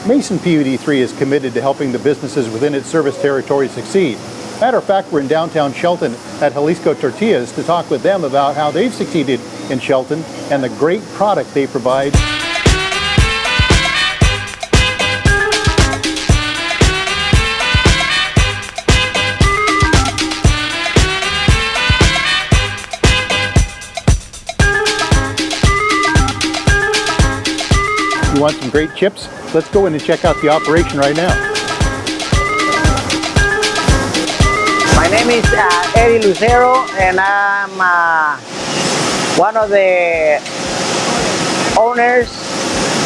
Mason PUD3 is committed to helping the businesses within its service territory succeed. Matter of fact, we're in downtown Shelton at Jalisco Tortillas to talk with them about how they've succeeded in Shelton and the great product they provide. You want some great chips? Let's go in and check out the operation right now. My name is Eddie Lucero, and I'm one of the owners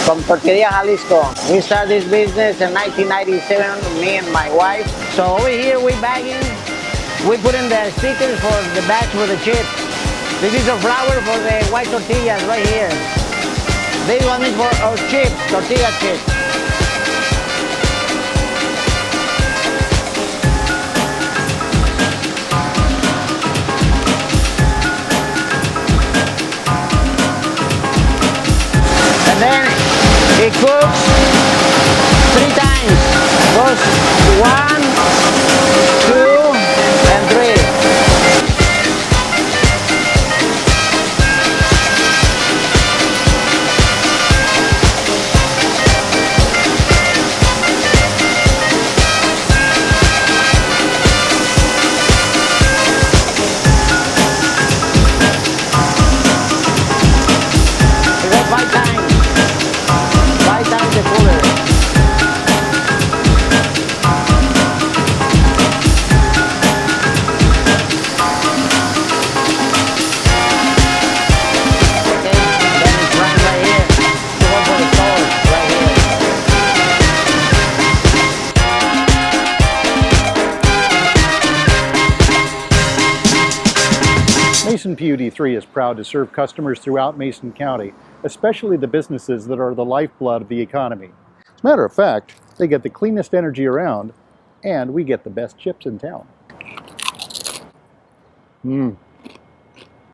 from Tortilla Jalisco. We started this business in 1997, me and my wife. So over here we bagging, we put in the stickers for the bags for the chips. This is a flour for the white tortillas right here. This one is for our chips, tortilla chips. And then it cooks 3 times. Goes 1, 2, and 3. Mason PUD3 is proud to serve customers throughout Mason County, especially the businesses that are the lifeblood of the economy. As a matter of fact, they get the cleanest energy around, and we get the best chips in town.